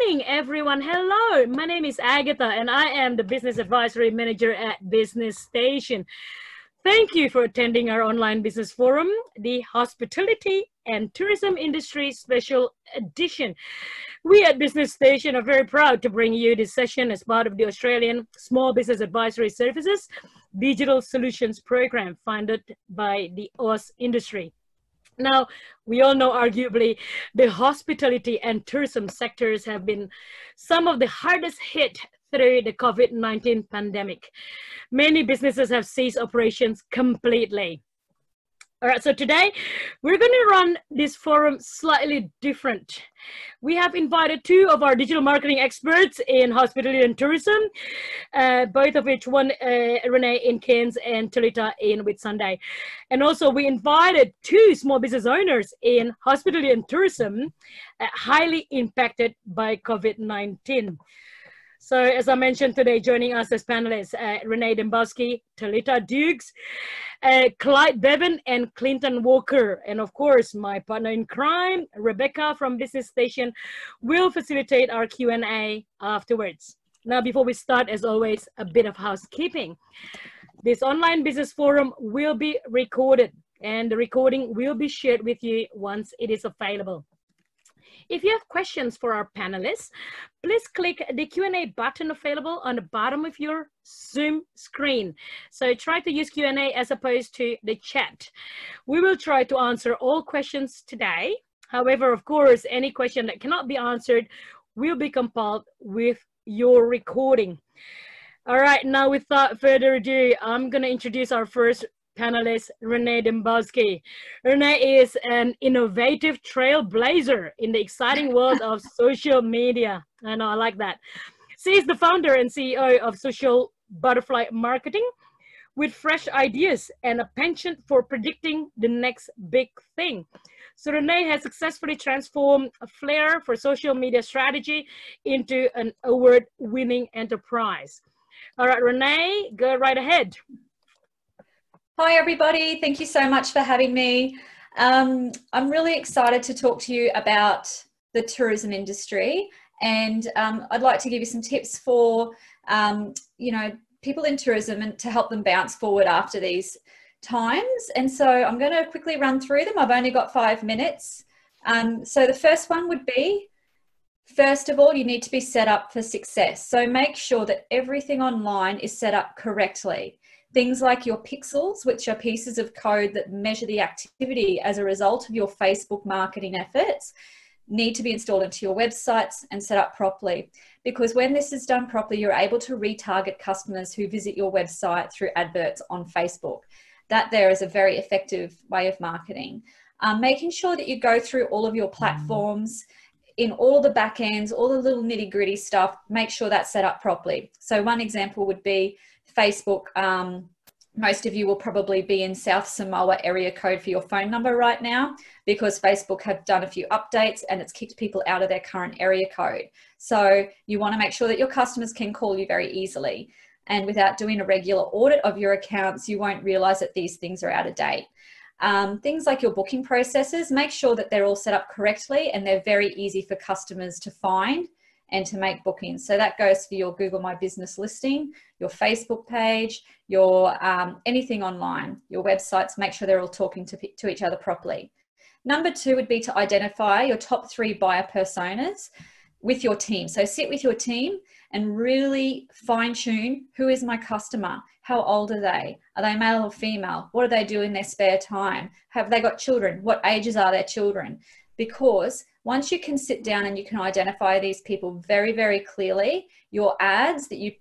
morning, everyone. Hello, my name is Agatha, and I am the Business Advisory Manager at Business Station. Thank you for attending our online business forum, the Hospitality and Tourism Industry Special Edition. We at Business Station are very proud to bring you this session as part of the Australian Small Business Advisory Services Digital Solutions Program funded by the ASBAS industry. Now, we all know arguably the hospitality and tourism sectors have been some of the hardest hit through the COVID-19 pandemic. Many businesses have ceased operations completely. All right, so today we're going to run this forum slightly different. We have invited two of our digital marketing experts in hospitality and tourism, both of which, one Renee in Cairns and Talita in Whitsunday. And also we invited two small business owners in hospitality and tourism, highly impacted by COVID-19. So as I mentioned today, joining us as panelists, Renee Dembowski, Talita Dukes, Clyde Bevan, and Clinton Walker. And of course, my partner in crime, Rebecca from Business Station, will facilitate our Q&A afterwards. Now, before we start, as always, a bit of housekeeping. This online business forum will be recorded, and the recording will be shared with you once it is available. If you have questions for our panelists, please click the Q&A button available on the bottom of your Zoom screen. So try to use Q&A as opposed to the chat. We will try to answer all questions today. However, of course, any question that cannot be answered will be compiled with your recording. All right, now without further ado, I'm going to introduce our first panelist, Renee Dembowski. Renee is an innovative trailblazer in the exciting world of social media. I know, I like that. She is the founder and CEO of Social Butterfly Marketing, with fresh ideas and a penchant for predicting the next big thing. So Renee has successfully transformed a flair for social media strategy into an award-winning enterprise. All right, Renee, go right ahead. Hi everybody, thank you so much for having me. I'm really excited to talk to you about the tourism industry, and I'd like to give you some tips for people in tourism and to help them bounce forward after these times. And so I'm going to quickly run through them. I've only got 5 minutes. So the first one would be, first of all, you need to be set up for success. So make sure that everything online is set up correctly. Things like your pixels, which are pieces of code that measure the activity as a result of your Facebook marketing efforts, need to be installed into your websites and set up properly. Because when this is done properly, you're able to retarget customers who visit your website through adverts on Facebook. That there is a very effective way of marketing. Making sure that you go through all of your platforms, in all the back ends, all the little nitty gritty stuff, make sure that's set up properly. So one example would be Facebook. Most of you will probably be in South Samoa area code for your phone number right now, because Facebook have done a few updates and it's kicked people out of their current area code. So you want to make sure that your customers can call you very easily. And without doing a regular audit of your accounts, you won't realize that these things are out of date. Things like your booking processes, make sure that they're all set up correctly and they're very easy for customers to find and to make bookings. So that goes for your Google My Business listing, your Facebook page, your anything online, your websites, make sure they're all talking to each other properly. Number 2 would be to identify your top 3 buyer personas with your team. So sit with your team and really fine tune, who is my customer? How old are they? Are they male or female? What do they do in their spare time? Have they got children? What ages are their children? Because once you can sit down and you can identify these people very, very clearly, your ads that you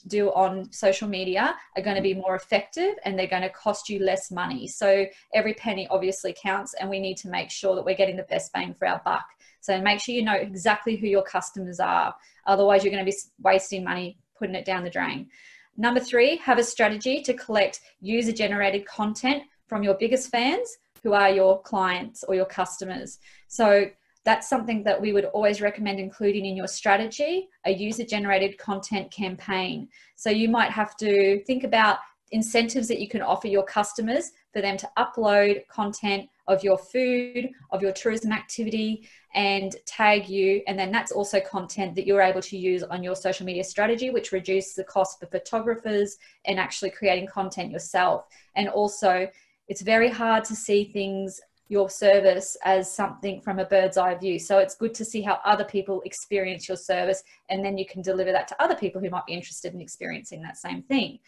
do on social media are going to be more effective and they're going to cost you less money. So every penny obviously counts, and we need to make sure that we're getting the best bang for our buck. So make sure you know exactly who your customers are. Otherwise, you're going to be wasting money putting it down the drain. Number 3, have a strategy to collect user-generated content from your biggest fans, who are your clients or your customers. So that's something that we would always recommend including in your strategy, a user-generated content campaign. So you might have to think about incentives that you can offer your customers for them to upload content of your food, of your tourism activity, and tag you. And then that's also content that you're able to use on your social media strategy, which reduces the cost for photographers and actually creating content yourself. And also, it's very hard to see things, your service, as something from a bird's eye view. So it's good to see how other people experience your service, and then you can deliver that to other people who might be interested in experiencing that same thing.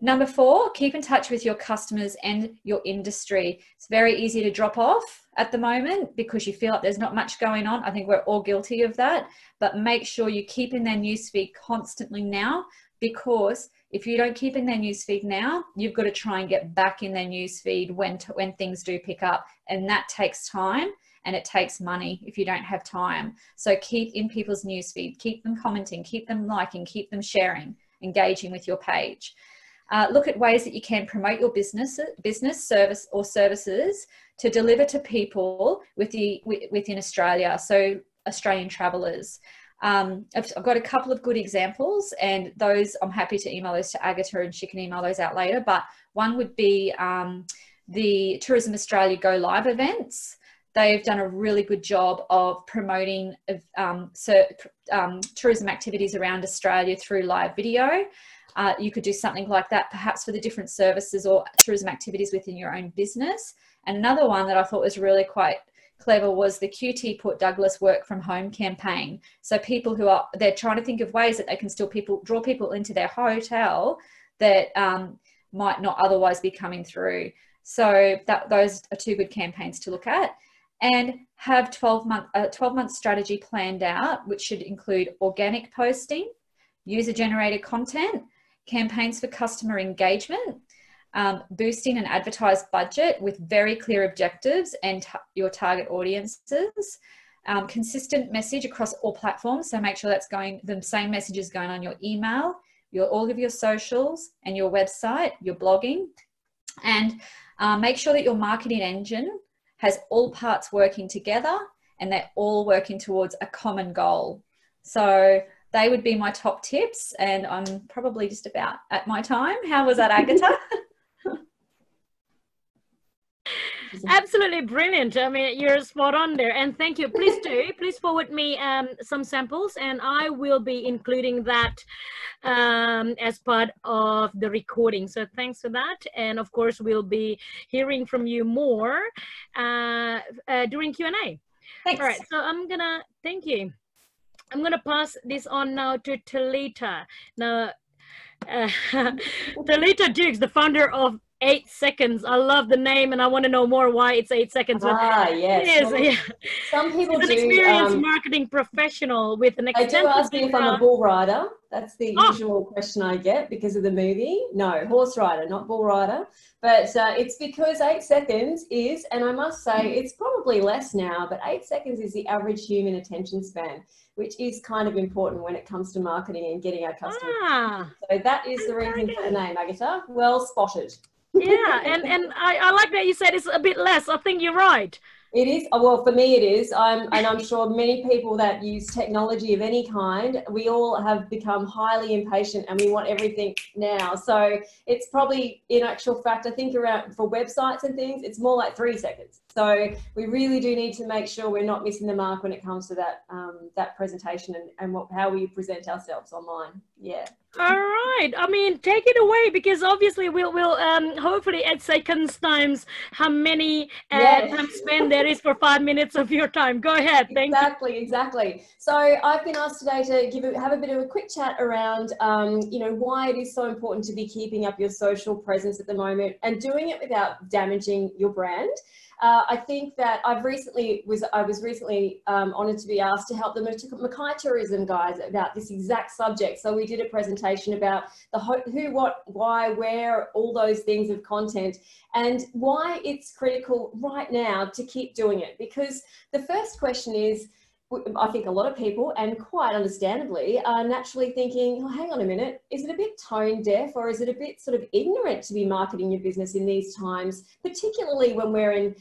Number 4, keep in touch with your customers and your industry. It's very easy to drop off at the moment because you feel like there's not much going on. I think we're all guilty of that, but make sure you keep in their newsfeed constantly now, because if you don't keep in their newsfeed now, you've got to try and get back in their newsfeed when things do pick up, and that takes time and it takes money if you don't have time. So keep in people's newsfeed, keep them commenting, keep them liking, keep them sharing, engaging with your page. Look at ways that you can promote your business, service or services to deliver to people within Australia, so Australian travellers. I've got a couple of good examples, and those I'm happy to email those to Agatha, and she can email those out later. But one would be the Tourism Australia Go Live events. They've done a really good job of promoting tourism activities around Australia through live video. You could do something like that perhaps for the different services or tourism activities within your own business. And another one that I thought was really quite clever was the QT Port Douglas Work From Home campaign. So people they're trying to think of ways that they can still draw people into their hotel that might not otherwise be coming through. So those are 2 good campaigns to look at. And have 12-month strategy planned out, which should include organic posting, user-generated content, campaigns for customer engagement, boosting an advertised budget with very clear objectives and your target audiences, consistent message across all platforms. So make sure the same message is going on your email, all of your socials and your website, your blogging, and make sure that your marketing engine has all parts working together and they're all working towards a common goal. So they would be my top tips, and I'm probably just about at my time. How was that, Agatha? Absolutely brilliant. I mean, you're spot on there, and thank you. Please forward me some samples, and I will be including that as part of the recording. So thanks for that, and of course we'll be hearing from you more during Q&A. Thanks. All right, so thank you. I'm gonna pass this on now to Talita. Now, Talita Dukes, the founder of 8 Seconds. I love the name, and I want to know more why it's 8 Seconds. Yes. Some people She's an experienced marketing professional with an extensive. They do ask me if I'm a bull rider. That's the usual question I get because of the movie. No, horse rider, not bull rider. But it's because 8 seconds is, and I must say it's probably less now, but 8 seconds is the average human attention span, which is kind of important when it comes to marketing and getting our customers. So that is the reason for the name, Agatha. Well spotted. Yeah, and I like that you said it's a bit less. I think you're right. It is. Well, for me, it is. I'm sure many people that use technology of any kind, we all have become highly impatient and we want everything now. So it's probably, in actual fact, I think around for websites and things, it's more like 3 seconds. So we really do need to make sure we're not missing the mark when it comes to that that presentation and how we present ourselves online. Yeah. All right. I mean, take it away, because obviously we'll hopefully 8 seconds times how many time spent there is for 5 minutes of your time. Go ahead. Thank you. Exactly. So I've been asked today to have a bit of a quick chat around, why it is so important to be keeping up your social presence at the moment and doing it without damaging your brand. I think that I was recently honoured to be asked to help the Mackay Tourism guys about this exact subject. So we did a presentation about the who, what, why, where, all those things of content, and why it's critical right now to keep doing it. Because the first question is, I think a lot of people, and quite understandably, are naturally thinking, oh, hang on a minute, is it a bit tone deaf, or is it a bit sort of ignorant to be marketing your business in these times, particularly when we're in,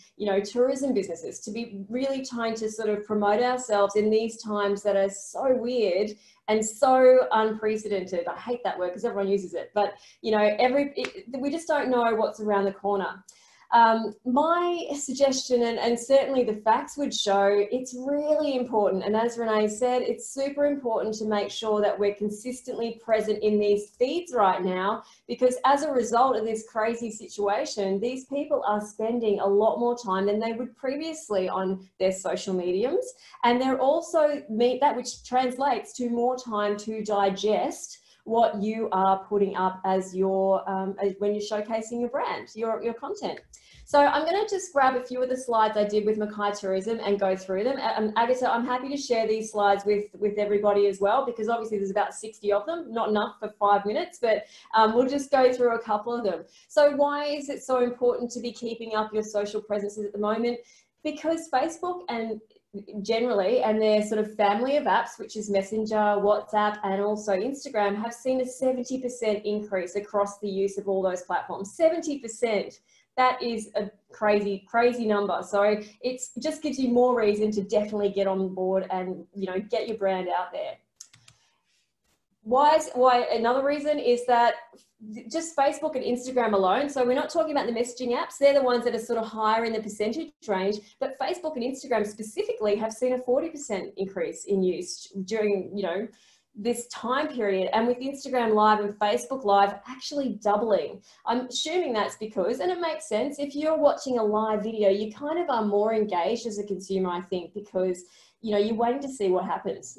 tourism businesses, to be really trying to sort of promote ourselves in these times that are so weird and so unprecedented. I hate that word because everyone uses it, but we just don't know what's around the corner. My suggestion, and certainly the facts would show, it's really important. And as Renee said, it's super important to make sure that we're consistently present in these feeds right now, because as a result of this crazy situation, these people are spending a lot more time than they would previously on their social mediums. And they're also that which translates to more time to digest what you are putting up as your when you're showcasing your brand, your content. So I'm going to just grab a few of the slides I did with Mackay Tourism and go through them. Agatha, I'm happy to share these slides with everybody as well, because obviously there's about 60 of them, not enough for 5 minutes, but we'll just go through a couple of them. So why is it so important to be keeping up your social presences at the moment? Because Facebook and generally, and their sort of family of apps, which is Messenger, WhatsApp, and also Instagram, have seen a 70% increase across the use of all those platforms. 70%. That is a crazy, crazy number. So it just gives you more reason to definitely get on board and, you know, get your brand out there. Why another reason is that just Facebook and Instagram alone, so we're not talking about the messaging apps, they're the ones that are sort of higher in the percentage range, but Facebook and Instagram specifically have seen a 40% increase in use during, you know, this time period, and with Instagram Live and Facebook Live actually doubling. I'm assuming that's because, and it makes sense, if you're watching a live video, you kind of are more engaged as a consumer, I think, because, you know, you're waiting to see what happens.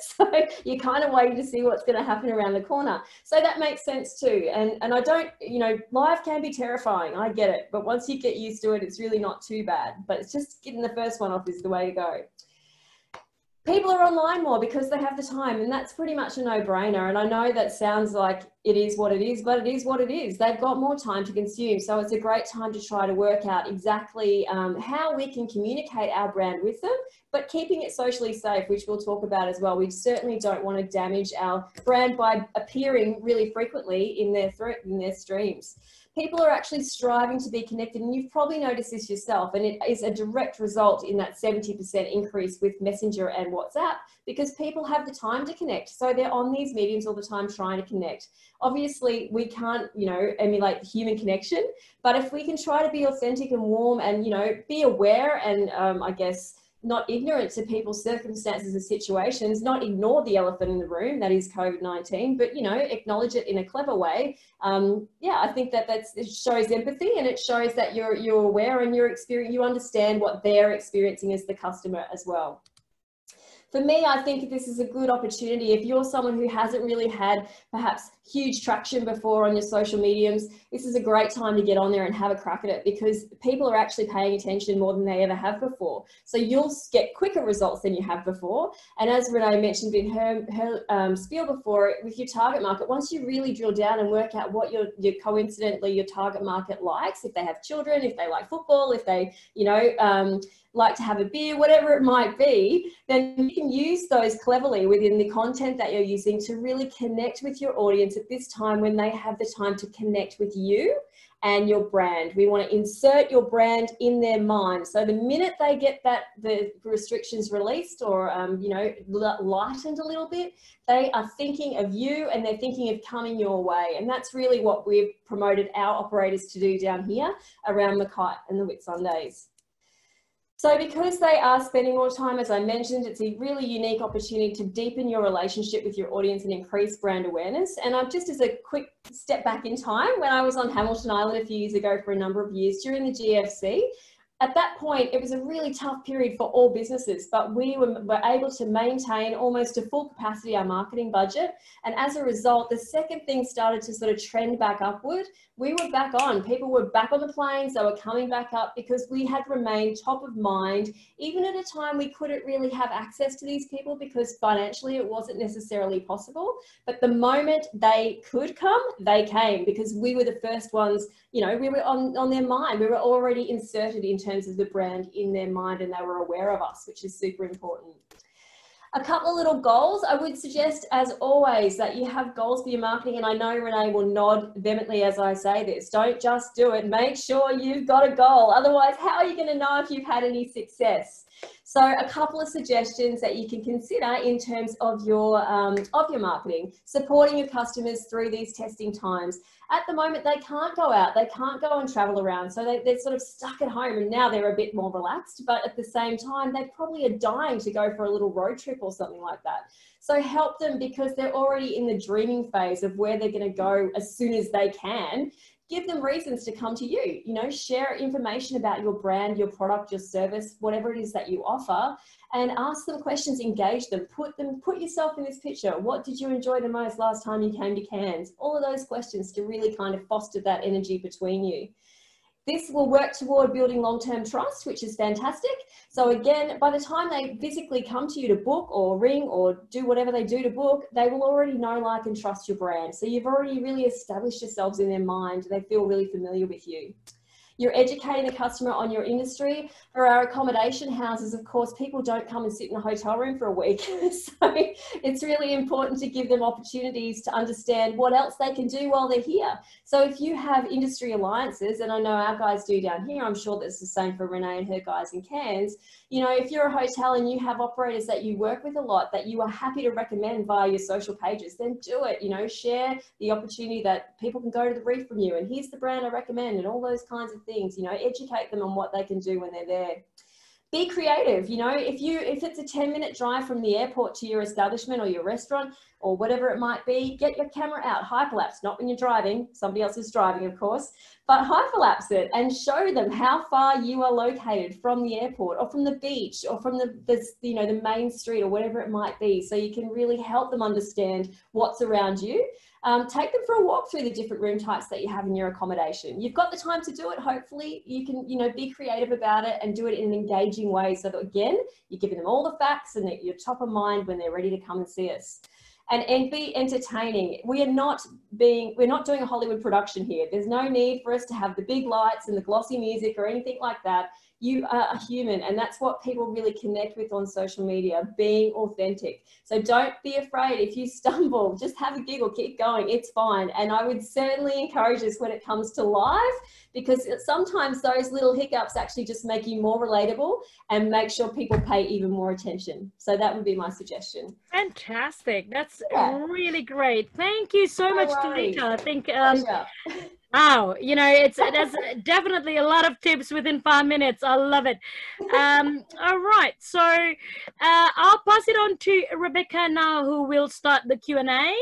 So you're kind of waiting to see what's going to happen around the corner. So that makes sense too. And I don't, you know, live can be terrifying, I get it, but once you get used to it, it's really not too bad. But it's just getting the first one off is the way to go. People are online more because they have the time, and that's pretty much a no-brainer. And I know that sounds like it is what it is, but it is what it is. They've got more time to consume. So it's a great time to try to work out exactly how we can communicate our brand with them, but keeping it socially safe, which we'll talk about as well. We certainly don't want to damage our brand by appearing really frequently in their streams. People are actually striving to be connected, and you've probably noticed this yourself, and it is a direct result in that 70% increase with Messenger and WhatsApp, because people have the time to connect. So they're on these mediums all the time trying to connect. Obviously, we can't, you know, emulate the human connection, but if we can try to be authentic and warm and, you know, be aware and I guess not ignorant to people's circumstances and situations, not ignore the elephant in the room, that is COVID-19, but, you know, acknowledge it in a clever way. Yeah, I think that it shows empathy, and it shows that you're aware and you understand what they're experiencing as the customer as well. For me, I think this is a good opportunity. If you're someone who hasn't really had perhaps huge traction before on your social mediums, this is a great time to get on there and have a crack at it, because people are actually paying attention more than they ever have before. So you'll get quicker results than you have before. And as Renee mentioned in her spiel before, with your target market, once you really drill down and work out what your coincidentally your target market likes, if they have children, if they like football, if they, you know, like to have a beer, whatever it might be, then you can use those cleverly within the content that you're using to really connect with your audience at this time when they have the time to connect with you and your brand. We want to insert your brand in their mind. So the minute they get the restrictions released or, you know, lightened a little bit, they are thinking of you and they're thinking of coming your way. And that's really what we've promoted our operators to do down here around Mackay and the Whitsundays. So because they are spending more time, as I mentioned, it's a really unique opportunity to deepen your relationship with your audience and increase brand awareness. And just as a quick step back in time, when I was on Hamilton Island a few years ago for a number of years during the GFC, at that point, it was a really tough period for all businesses, but we were able to maintain almost to full capacity our marketing budget. And as a result, the second thing started to sort of trend back upward. We were back on. People were back on the planes. They were coming back up because we had remained top of mind, even at a time we couldn't really have access to these people because financially it wasn't necessarily possible. But the moment they could come, they came because we were the first ones, you know, we were on their mind. We were already inserted in terms of the brand in their mind, and they were aware of us, which is super important. A couple of little goals. I would suggest, as always, that you have goals for your marketing. And I know Renee will nod vehemently as I say this. Don't just do it. Make sure you've got a goal. Otherwise, how are you going to know if you've had any success? So a couple of suggestions that you can consider in terms of your marketing, supporting your customers through these testing times. At the moment, they can't go out, they can't go and travel around. So they're sort of stuck at home, and now they're a bit more relaxed, but at the same time, they probably are dying to go for a little road trip or something like that. So help them, because they're already in the dreaming phase of where they're going to go as soon as they can. Give them reasons to come to you, you know, share information about your brand, your product, your service, whatever it is that you offer, and ask them questions, engage them, put yourself in this picture. What did you enjoy the most last time you came to Cairns? All of those questions to really kind of foster that energy between you. This will work toward building long-term trust, which is fantastic. So again, by the time they physically come to you to book or ring or do whatever they do to book, they will already know, like, and trust your brand. So you've already really established yourselves in their mind. They feel really familiar with you. You're educating the customer on your industry. For our accommodation houses, of course, people don't come and sit in a hotel room for a week. So it's really important to give them opportunities to understand what else they can do while they're here. So if you have industry alliances, and I know our guys do down here, I'm sure that's the same for Renee and her guys in Cairns. You know, if you're a hotel and you have operators that you work with a lot that you are happy to recommend via your social pages, then do it. You know, share the opportunity that people can go to the reef from you, and here's the brand I recommend, and all those kinds of things. You know, educate them on what they can do when they're there. Be creative. You know, if it's a 10-minute drive from the airport to your establishment or your restaurant or whatever it might be, get your camera out, hyperlapse, not when you're driving, somebody else is driving, of course, but hyperlapse it and show them how far you are located from the airport or from the beach or from the main street or whatever it might be, so you can really help them understand what's around you. Take them for a walk through the different room types that you have in your accommodation. You've got the time to do it. Hopefully you can, you know, be creative about it and do it in an engaging way, so that, again, you're giving them all the facts and that you're top of mind when they're ready to come and see us. And be entertaining. We're not doing a Hollywood production here. There's no need for us to have the big lights and the glossy music or anything like that. You are a human, and that's what people really connect with on social media, being authentic. So don't be afraid. If you stumble, just have a giggle, keep going, it's fine. And I would certainly encourage this when it comes to live, because sometimes those little hiccups actually just make you more relatable and make sure people pay even more attention. So that would be my suggestion. Fantastic. That's really great. Thank you so much, Talita. I think wow, you know, there's definitely a lot of tips within 5 minutes. I love it. All right, so I'll pass it on to Rebecca now, who will start the Q&A.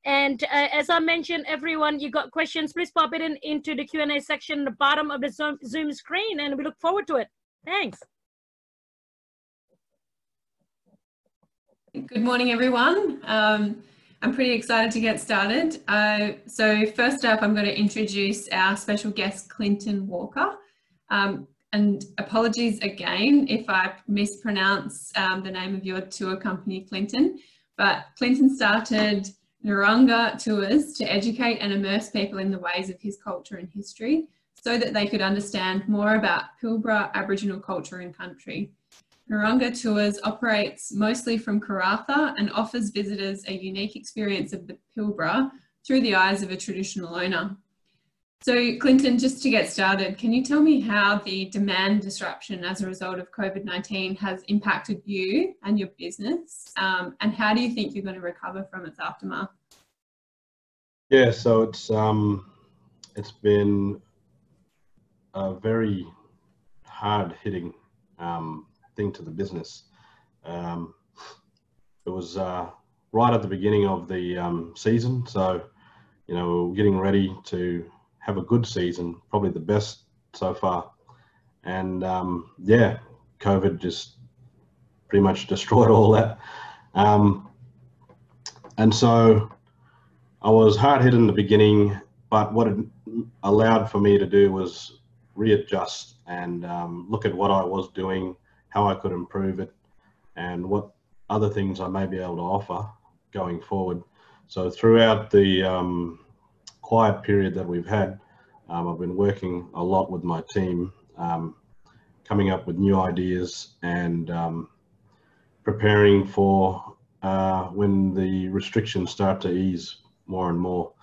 And as I mentioned, everyone, you got questions, please pop it into the Q&A section at the bottom of the Zoom screen, and we look forward to it. Thanks. Good morning, everyone. I'm pretty excited to get started. So first up, I'm going to introduce our special guest, Clinton Walker. And apologies again if I mispronounce the name of your tour company, Clinton. But Clinton started Narungga Tours to educate and immerse people in the ways of his culture and history, so that they could understand more about Pilbara Aboriginal culture and country. Narungga Tours operates mostly from Karratha and offers visitors a unique experience of the Pilbara through the eyes of a traditional owner. So Clinton, just to get started, can you tell me how the demand disruption as a result of COVID-19 has impacted you and your business, and how do you think you're going to recover from its aftermath? Yeah, so it's been a very hard-hitting thing to the business. It was right at the beginning of the season, so you know, we were getting ready to have a good season, probably the best so far, and yeah, COVID just pretty much destroyed all that, and so I was hard hit in the beginning, but what it allowed for me to do was readjust and look at what I was doing, how I could improve it, and what other things I may be able to offer going forward. So throughout the quiet period that we've had, I've been working a lot with my team, coming up with new ideas and preparing for when the restrictions start to ease more and more.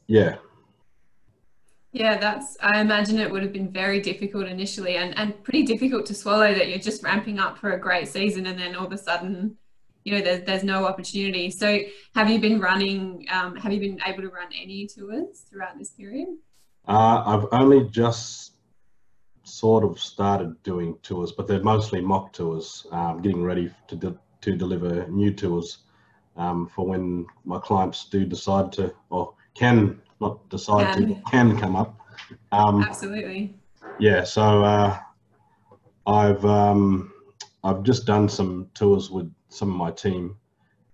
Yeah. Yeah, I imagine it would have been very difficult initially and pretty difficult to swallow that you're just ramping up for a great season and then all of a sudden, you know, there's no opportunity. So have you been able to run any tours throughout this period? I've only just sort of started doing tours, but they're mostly mock tours, getting ready to deliver new tours for when my clients do decide to, or can not decide to, can come up. Absolutely. Yeah, so I've just done some tours with some of my team,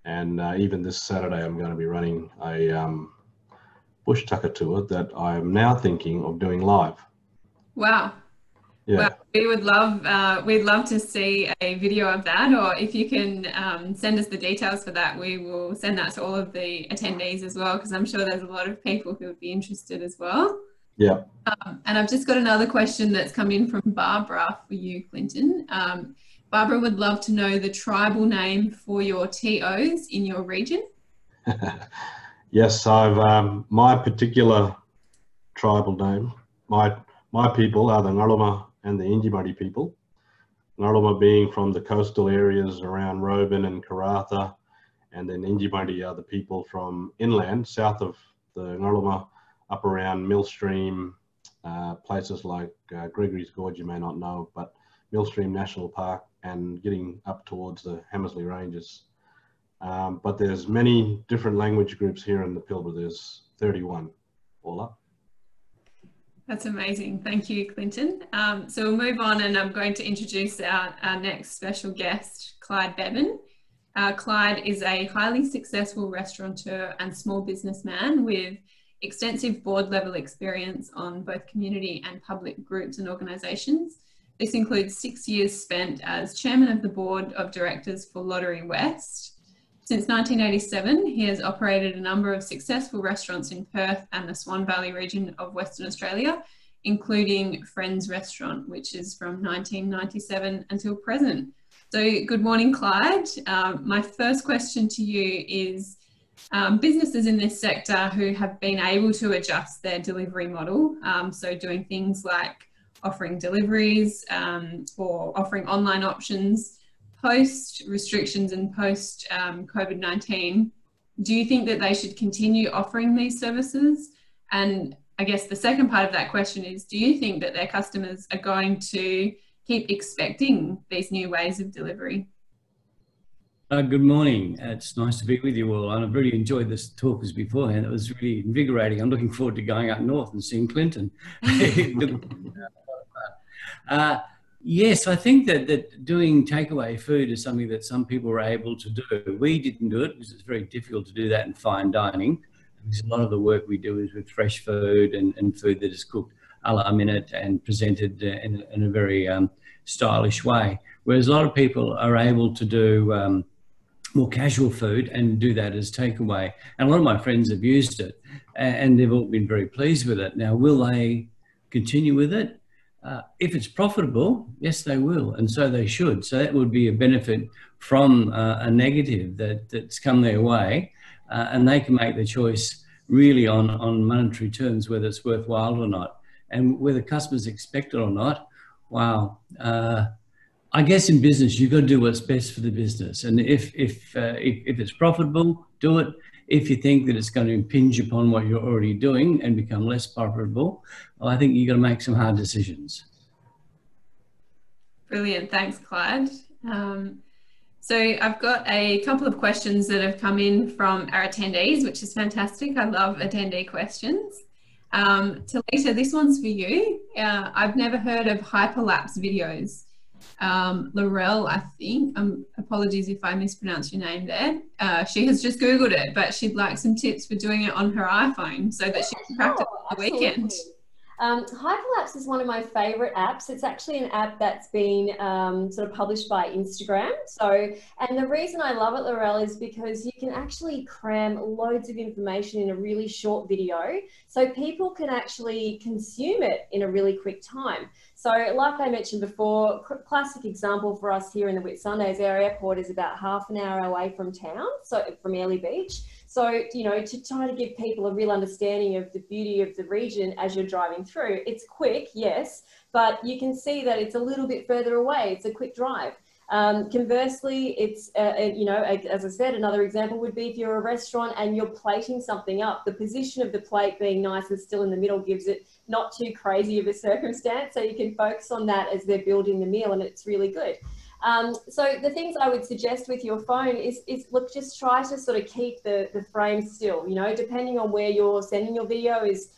and even this Saturday I'm going to be running a bush tucker tour that I'm now thinking of doing live. Wow. Yeah. Well, we'd love to see a video of that, or if you can send us the details for that, we will send that to all of the attendees as well, because I'm sure there's a lot of people who would be interested as well. Yeah. And I've just got another question that's come in from Barbara for you, Clinton. Barbara would love to know the tribal name for your TOs in your region. Yes, I've my particular tribal name. My people are the Ngarluma and the Injimari people. Ngarluma being from the coastal areas around Roban and Karratha, and then Injimari are the people from inland, south of the Ngarluma, up around Millstream, places like Gregory's Gorge you may not know, but Millstream National Park, and getting up towards the Hamersley Ranges. But there's many different language groups here in the Pilbara. There's 31 all up. That's amazing. Thank you, Clinton. So we'll move on, and I'm going to introduce our next special guest, Clyde Bevan. Clyde is a highly successful restaurateur and small businessman with extensive board level experience on both community and public groups and organisations. This includes 6 years spent as chairman of the board of directors for Lottery West. Since 1987, he has operated a number of successful restaurants in Perth and the Swan Valley region of Western Australia, including Friends Restaurant, which is from 1997 until present. So good morning, Clyde. My first question to you is, businesses in this sector who have been able to adjust their delivery model, so doing things like offering deliveries or offering online options, post restrictions and post COVID-19, do you think that they should continue offering these services? And I guess the second part of that question is, do you think that their customers are going to keep expecting these new ways of delivery? Good morning. It's nice to be with you all. And I've really enjoyed this talk as beforehand. It was really invigorating. I'm looking forward to going up north and seeing Clinton. Yes, I think that doing takeaway food is something that some people are able to do. We didn't do it because it's very difficult to do that in fine dining, because a lot of the work we do is with fresh food and food that is cooked a la minute and presented in a very stylish way. Whereas a lot of people are able to do more casual food and do that as takeaway. And a lot of my friends have used it and they've all been very pleased with it. Now, will they continue with it? If it's profitable, yes, they will, and so they should. So that would be a benefit from a negative that's come their way, and they can make the choice really on monetary terms, whether it's worthwhile or not, and whether customers expect it or not. Wow. I guess in business, you've got to do what's best for the business, and if it's profitable, do it. If you think that it's going to impinge upon what you're already doing and become less profitable, well, I think you've got to make some hard decisions. Brilliant. Thanks, Clyde. So I've got a couple of questions that have come in from our attendees, which is fantastic. I love attendee questions. Talita, this one's for you. I've never heard of hyperlapse videos. Laurel, I think, apologies if I mispronounced your name there. She has just Googled it, but she'd like some tips for doing it on her iPhone so that she can practice on the weekend. Hyperlapse is one of my favorite apps. It's actually an app that's been sort of published by Instagram. And the reason I love it, Laurel, is because you can actually cram loads of information in a really short video, so people can actually consume it in a really quick time. So like I mentioned before, classic example for us here in the Whitsundays, our airport is about half an hour away from town, so from Airlie Beach. So, you know, to try to give people a real understanding of the beauty of the region as you're driving through, it's quick, yes, but you can see that it's a little bit further away. It's a quick drive. Conversely, it's, you know, as I said, another example would be if you're a restaurant and you're plating something up, the position of the plate being nice and still in the middle gives it not too crazy of a circumstance. So you can focus on that as they're building the meal, and it's really good. So the things I would suggest with your phone is look, just try to sort of keep the frame still, you know, depending on where you're sending your video is,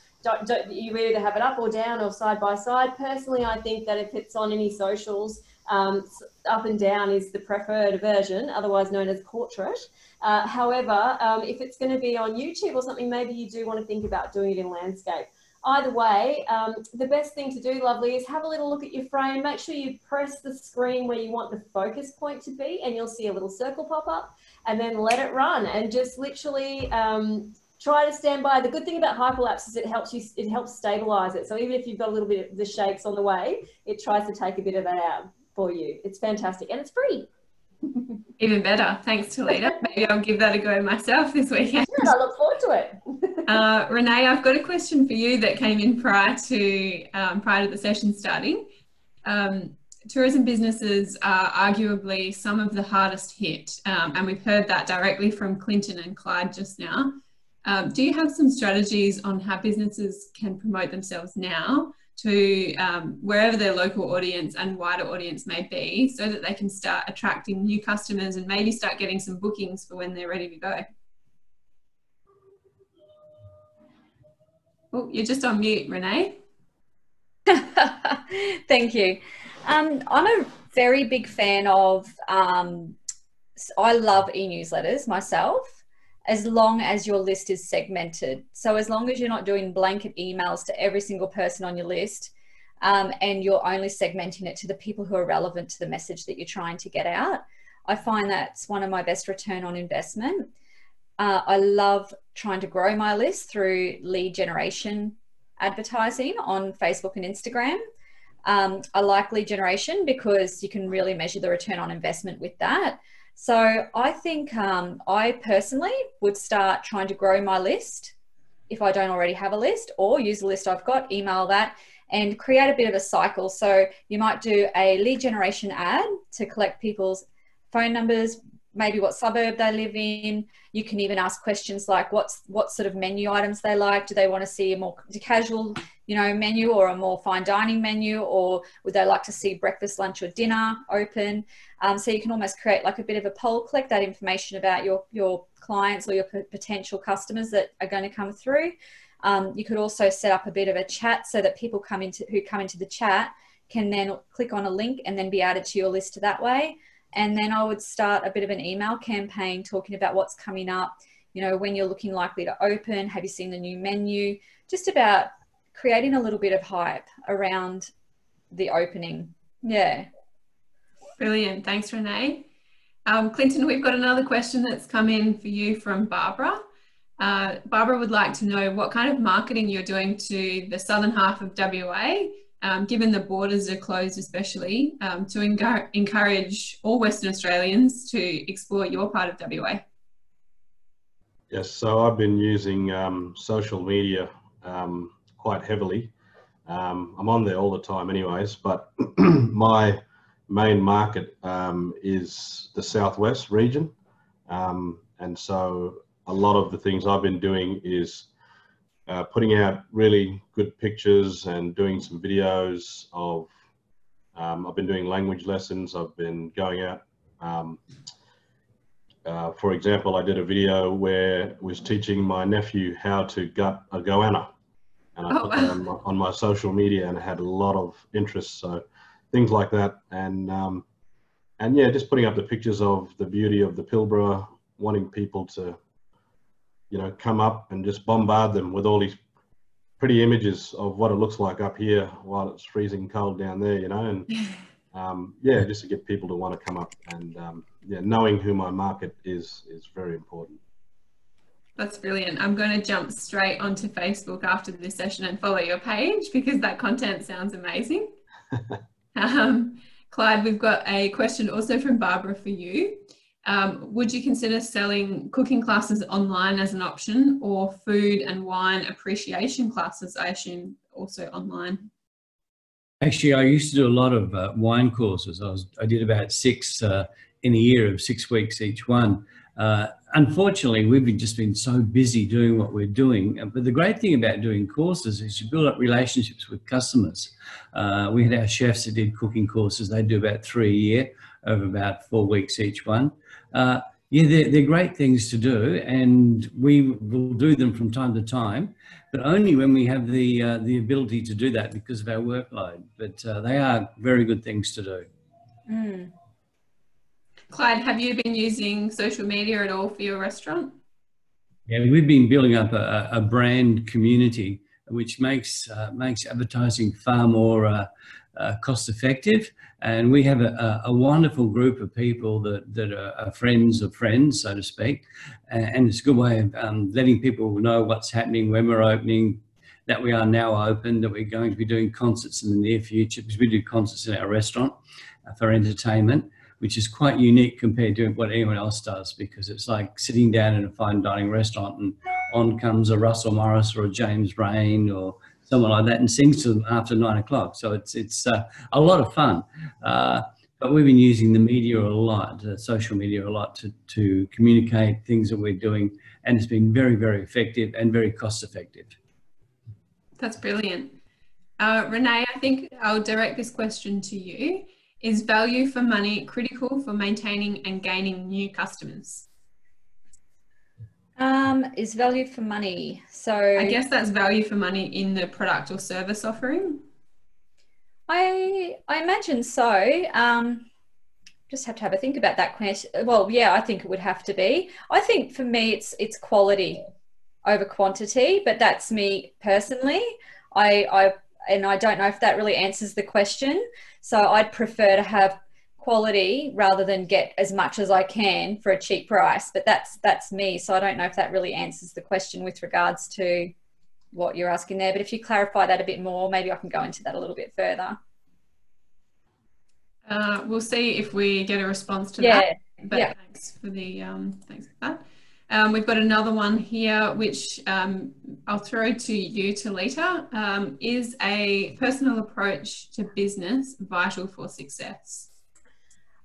you either have it up or down or side by side. Personally, I think that if it's on any socials, up and down is the preferred version, otherwise known as portrait. However, if it's going to be on YouTube or something, maybe you do want to think about doing it in landscape. Either way, the best thing to do, lovely, is have a little look at your frame. Make sure you press the screen where you want the focus point to be, and you'll see a little circle pop up, and then let it run and just literally try to stand by. The good thing about hyperlapse is it helps stabilize it. So even if you've got a little bit of the shakes on the way, it tries to take a bit of that out for you. It's fantastic, and it's free. Even better. Thanks, Talita. Maybe I'll give that a go myself this weekend. Good, I look forward to it. Renee, I've got a question for you that came in prior to the session starting. Tourism businesses are arguably some of the hardest hit, and we've heard that directly from Clinton and Clyde just now. Do you have some strategies on how businesses can promote themselves now to wherever their local audience and wider audience may be, so that they can start attracting new customers and maybe start getting some bookings for when they're ready to go? Oh, you're just on mute, Renee. Thank you. I'm a very big fan of, I love e-newsletters myself, as long as your list is segmented. So as long as you're not doing blanket emails to every single person on your list, and you're only segmenting it to the people who are relevant to the message that you're trying to get out, I find that's one of my best return on investment. I love trying to grow my list through lead generation advertising on Facebook and Instagram. I like lead generation because you can really measure the return on investment with that. So I think I personally would start trying to grow my list if I don't already have a list, or use the list I've got, email that, and create a bit of a cycle. So you might do a lead generation ad to collect people's phone numbers, maybe what suburb they live in. You can even ask questions like what sort of menu items they like. Do they want to see a more casual, you know, menu, or a more fine dining menu, or would they like to see breakfast, lunch, or dinner open? So you can almost create like a bit of a poll, collect that information about your clients or your potential customers that are going to come through. You could also set up a bit of a chat so that people who come into the chat can then click on a link and then be added to your list that way. And then I would start a bit of an email campaign talking about what's coming up, you know, when you're looking likely to open, have you seen the new menu, just about creating a little bit of hype around the opening. Yeah. Brilliant. Thanks, Renee. Clinton, we've got another question that's come in for you from Barbara. Barbara would like to know what kind of marketing you're doing to the southern half of WA, given the borders are closed especially, to encourage all Western Australians to explore your part of WA. Yes, so I've been using social media quite heavily. I'm on there all the time anyways, but my main market is the southwest region. And so a lot of the things I've been doing is putting out really good pictures and doing some videos of, I've been doing language lessons, I've been going out. For example, I did a video where I was teaching my nephew how to gut a goanna, and I put that on my social media, and it had a lot of interest. So things like that, and yeah, just putting up the pictures of the beauty of the Pilbara, wanting people to, you know, come up and just bombard them with all these pretty images of what it looks like up here while it's freezing cold down there, you know, and yeah, just to get people to want to come up, and yeah, knowing who my market is very important. That's brilliant. I'm going to jump straight onto Facebook after this session and follow your page, because that content sounds amazing. Clyde, we've got a question also from Barbara for you. Would you consider selling cooking classes online as an option, or food and wine appreciation classes, I assume, also online? Actually, I used to do a lot of wine courses. I did about 6 in a year of 6 weeks each one. Unfortunately, we've just been so busy doing what we're doing. But the great thing about doing courses is you build up relationships with customers. We had our chefs that did cooking courses. They do about 3 a year over about 4 weeks each one. Yeah, they're great things to do, and we will do them from time to time, but only when we have the ability to do that because of our workload. But they are very good things to do. Mm. Clyde, have you been using social media at all for your restaurant? Yeah, we've been building up a brand community, which makes advertising far more cost effective. And we have a wonderful group of people that are friends of friends, so to speak. And it's a good way of letting people know what's happening, when we're opening, that we are now open, that we're going to be doing concerts in the near future, because we do concerts in our restaurant for entertainment, which is quite unique compared to what anyone else does, because it's like sitting down in a fine dining restaurant and on comes a Russell Morris or a James Rain or someone like that and sings to them after 9 o'clock. So it's a lot of fun. But we've been using the media a lot, social media a lot to communicate things that we're doing. And it's been very, very effective and very cost effective. That's brilliant. Renee, I think I'll direct this question to you. Is value for money critical for maintaining and gaining new customers? Is value for money. So I guess that's value for money in the product or service offering. I imagine so. Just have to have a think about that question. Well, yeah, I think it would have to be. I think for me, it's quality over quantity, but that's me personally. And I don't know if that really answers the question. So I'd prefer to have quality rather than get as much as I can for a cheap price. But that's me. So I don't know if that really answers the question with regards to what you're asking there. But if you clarify that a bit more, maybe I can go into that a little bit further. We'll see if we get a response to that. But thanks for that. We've got another one here, which I'll throw to you, Talita. Is a personal approach to business vital for success?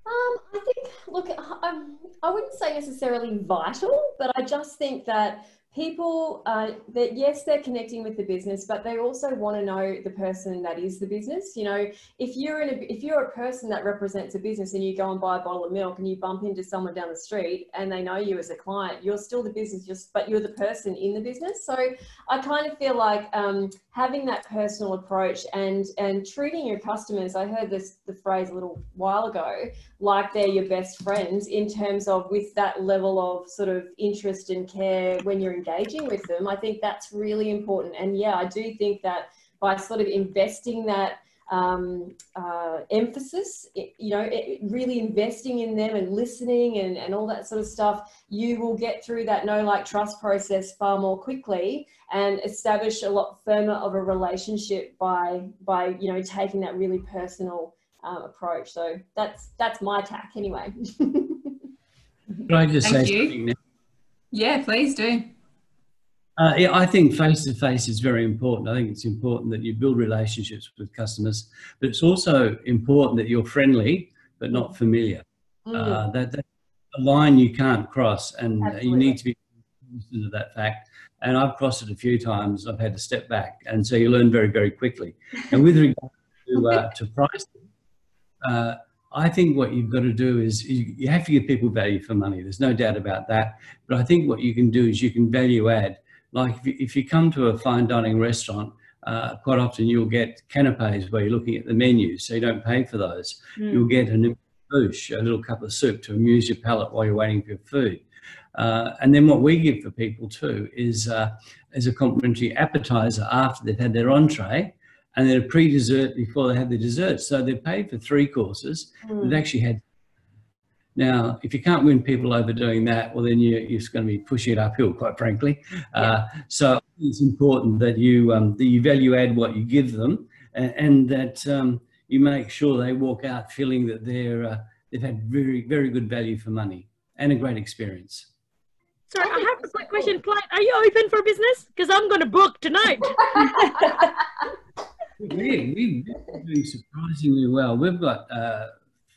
I think, look, I wouldn't say necessarily vital, but I just think that people, that yes, they're connecting with the business, but they also want to know the person that is the business. You know, if you're a person that represents a business and you go and buy a bottle of milk and you bump into someone down the street and they know you as a client, you're still the business, but you're the person in the business. So I kind of feel like having that personal approach and treating your customers, I heard the phrase a little while ago, like they're your best friends, in terms of with that level of sort of interest and care when you're engaging with them. I think that's really important. And yeah, I do think that by sort of investing that emphasis, you know, really investing in them and listening and all that sort of stuff, you will get through that know, like, trust process far more quickly and establish a lot firmer of a relationship by you know, taking that really personal approach. So that's my tack anyway. Could I just say something now? Yeah, please do. Yeah, I think face-to-face is very important. I think it's important that you build relationships with customers, but it's also important that you're friendly but not familiar. That's a line you can't cross, and you need to be cognizant of that fact. And I've crossed it a few times. I've had to step back, and so you learn very, very quickly. And with regard to pricing, I think what you've got to do is you have to give people value for money. There's no doubt about that. But I think what you can do is you can value add. Like if you come to a fine dining restaurant, quite often you'll get canapes where you're looking at the menus, so you don't pay for those. You'll get a bouche, a little cup of soup to amuse your palate while you're waiting for your food. And then what we give for people too is as a complimentary appetizer after they've had their entree, and then a pre-dessert before they have the dessert. So they've paid for 3 courses. They've actually had. Now, if you can't win people over doing that, well, then you're just going to be pushing it uphill, quite frankly. So it's important that you value add what you give them, and that you make sure they walk out feeling that they've had very, very good value for money and a great experience. Sorry, I have a quick question. Clyde, are you open for business? Because I'm going to book tonight. We're doing surprisingly well. We've got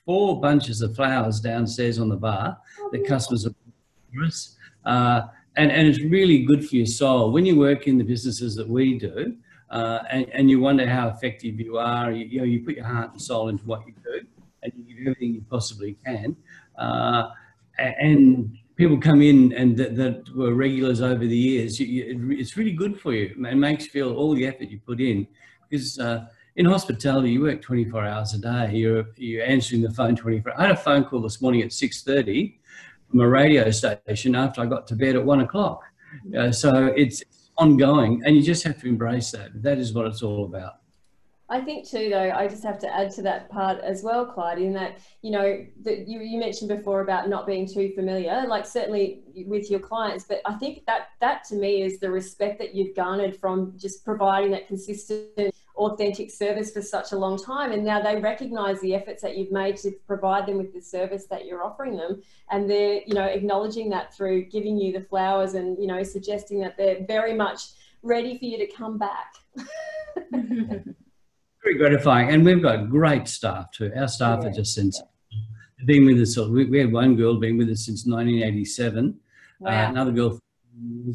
4 bunches of flowers downstairs on the bar that customers are for us. And it's really good for your soul. When you work in the businesses that we do, and you wonder how effective you are, you put your heart and soul into what you do, and you give everything you possibly can. And people come in and that were regulars over the years, it's really good for you. It makes you feel all the effort you put in. Because in hospitality, you work 24 hours a day. You're answering the phone 24 hours. I had a phone call this morning at 6:30 from a radio station after I got to bed at 1 o'clock. So it's ongoing, and you just have to embrace that. That is what it's all about. I think too, though, I just have to add to that part as well, Clyde, in that, you know, that you mentioned before about not being too familiar, like certainly with your clients, but I think that to me is the respect that you've garnered from just providing that consistent, authentic service for such a long time. And now they recognize the efforts that you've made to provide them with the service that you're offering them. And they're, you know, acknowledging that through giving you the flowers and, you know, suggesting that they're very much ready for you to come back. Very gratifying, and we've got great staff too. Our staff are just sensational. Been with us. We had one girl been with us since 1987. Wow. Another girl,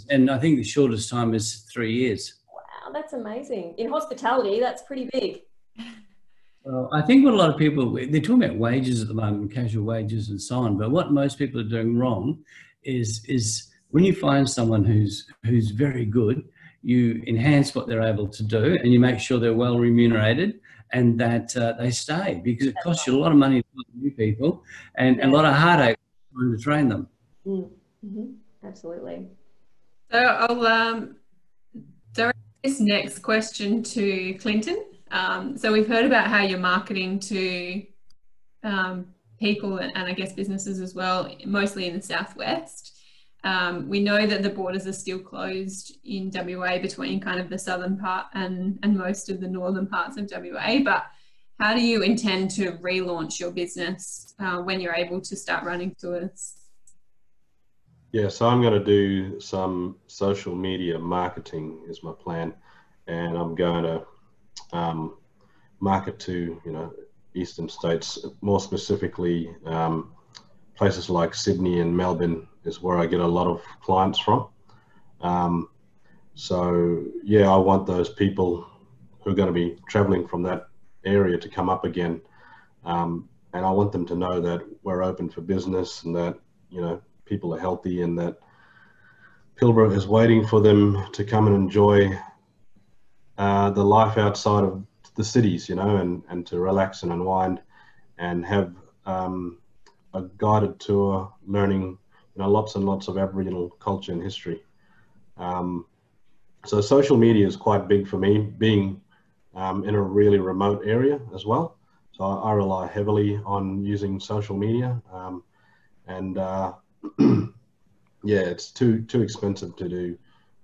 and I think the shortest time is 3 years. Wow, that's amazing. In hospitality, that's pretty big. Well, I think what a lot of people, they're talking about wages at the moment, casual wages and so on. But what most people are doing wrong is when you find someone who's very good, you enhance what they're able to do, and you make sure they're well remunerated and that they stay, because it costs you a lot of money to find new people and a lot of heartache trying to train them. Mm-hmm. Absolutely. So I'll direct this next question to Clinton. So we've heard about how you're marketing to people and I guess businesses as well, mostly in the Southwest. We know that the borders are still closed in WA between kind of the southern part and most of the northern parts of WA, but how do you intend to relaunch your business when you're able to start running tours? Yeah, so I'm going to do some social media marketing is my plan, and I'm going to market to, you know, eastern states, more specifically places like Sydney and Melbourne is where I get a lot of clients from. So yeah, I want those people who are going to be traveling from that area to come up again. And I want them to know that we're open for business and that, you know, people are healthy and that Pilbara is waiting for them to come and enjoy the life outside of the cities, you know, and to relax and unwind and have a guided tour learning, you know, lots and lots of Aboriginal culture and history. So social media is quite big for me, being in a really remote area as well. So I rely heavily on using social media, and yeah, it's too expensive to do,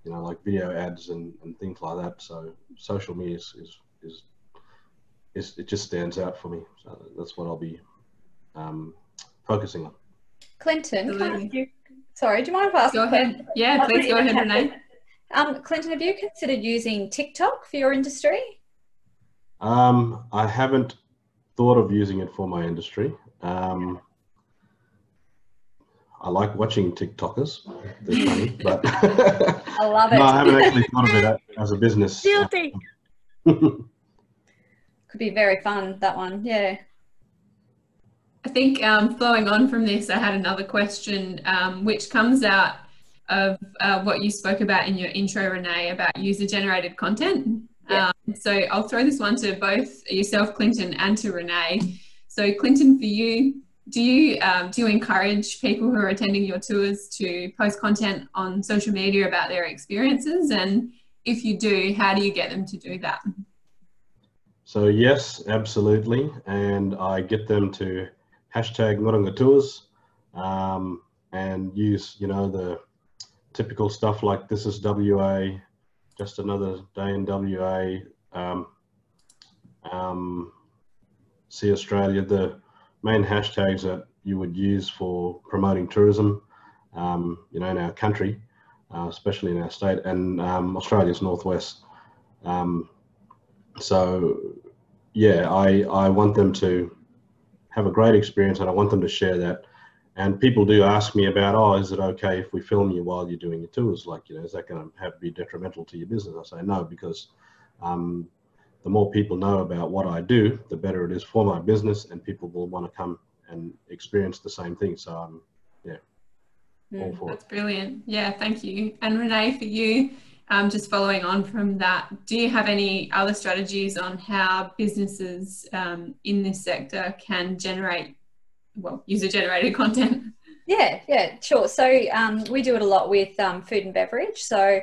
you know, like video ads and things like that. So social media is it just stands out for me. So that's what I'll be focusing on. Clinton, can I ask you, sorry, do you mind if I ask? Go ahead. Yeah, please go ahead, Renee. Clinton, have you considered using TikTok for your industry? I haven't thought of using it for my industry. I like watching TikTokers. They're funny, but I love it. No, I haven't actually thought of it as a business. Guilty. Could be very fun, that one. Yeah. I think flowing on from this, I had another question, which comes out of what you spoke about in your intro, Renee, about user-generated content. Yeah. So I'll throw this one to both yourself, Clinton, and to Renee. So Clinton, for you, do you encourage people who are attending your tours to post content on social media about their experiences? And if you do, how do you get them to do that? So yes, absolutely. And I get them to hashtag Ngurunga Tours and use, you know, the typical stuff like this is WA, just another day in WA, See Australia, the main hashtags that you would use for promoting tourism, you know, in our country, especially in our state, and Australia's northwest. So yeah, I want them to have a great experience, and I want them to share that. And people do ask me about, oh, is it okay if we film you while you're doing your tours? Like, you know, is that going to be detrimental to your business? I say no, because the more people know about what I do, the better it is for my business, and people will want to come and experience the same thing. So yeah, all for That's brilliant. Yeah, thank you. And Renee, for you, just following on from that, do you have any other strategies on how businesses in this sector can generate, well, user-generated content? Yeah, sure. So we do it a lot with food and beverage. So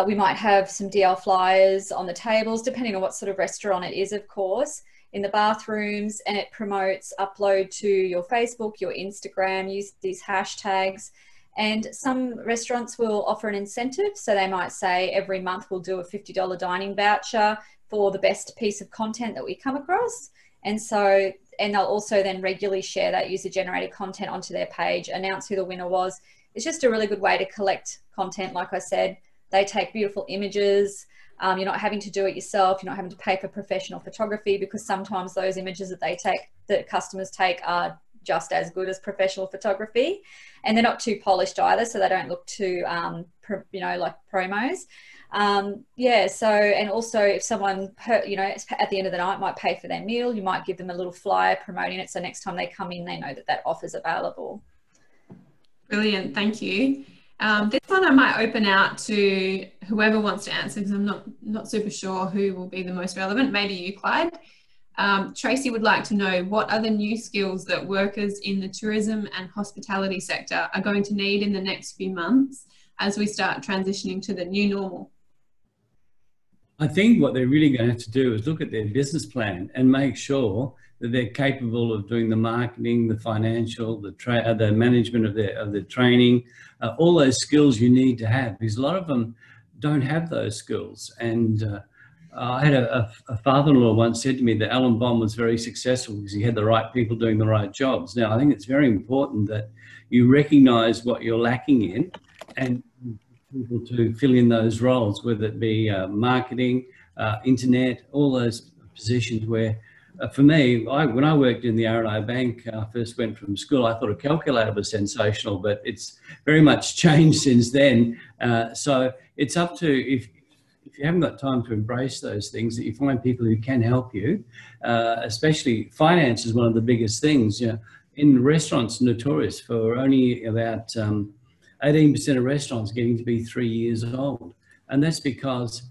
we might have some DL flyers on the tables, depending on what sort of restaurant it is, of course, in the bathrooms, and it promotes upload to your Facebook, your Instagram, use these hashtags. And some restaurants will offer an incentive. So they might say every month we'll do a $50 dining voucher for the best piece of content that we come across. And so, and they'll also then regularly share that user-generated content onto their page, announce who the winner was. It's just a really good way to collect content. Like I said, they take beautiful images. You're not having to do it yourself. You're not having to pay for professional photography, because sometimes those images that they take, that customers take, are just as good as professional photography, and they're not too polished either, so they don't look too you know, like promos. Yeah, so, and also if someone, you know, at the end of the night might pay for their meal, you might give them a little flyer promoting it, so next time they come in, they know that that offer's available. Brilliant, thank you. This one I might open out to whoever wants to answer, because I'm not super sure who will be the most relevant. Maybe you, Clyde. Tracy would like to know, what are the new skills that workers in the tourism and hospitality sector are going to need in the next few months as we start transitioning to the new normal? I think what they're really going to have to do is look at their business plan and make sure that they're capable of doing the marketing, the financial, the management of their training, all those skills you need to have, because a lot of them don't have those skills. And I had a father-in-law once said to me that Alan Bond was very successful because he had the right people doing the right jobs. Now, I think it's very important that you recognise what you're lacking in and people to fill in those roles, whether it be marketing, internet, all those positions where, for me, when I worked in the R&I Bank, first went from school, I thought a calculator was sensational, but it's very much changed since then. So it's up to, if you haven't got time to embrace those things, that you find people who can help you, especially finance is one of the biggest things. You know, in restaurants, notorious for only about 18% of restaurants getting to be 3 years old. And that's because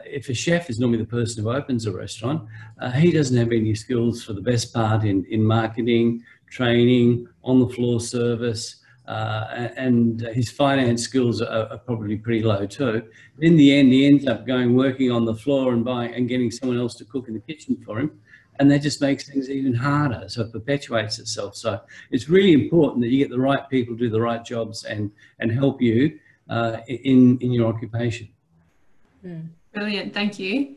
if a chef is normally the person who opens a restaurant, he doesn't have any skills for the best part in marketing, training, on the floor service, and his finance skills are probably pretty low too. In the end, he ends up working on the floor and getting someone else to cook in the kitchen for him. And that just makes things even harder. So it perpetuates itself. So it's really important that you get the right people to do the right jobs and help you in your occupation. Brilliant, thank you.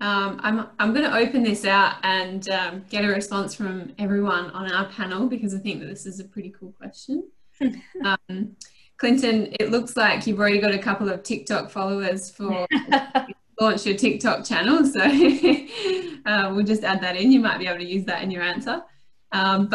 I'm going to open this out and get a response from everyone on our panel, because I think that this is a pretty cool question. Clinton, it looks like you've already got a couple of TikTok followers for launch your TikTok channel, so we'll just add that in. You might be able to use that in your answer. So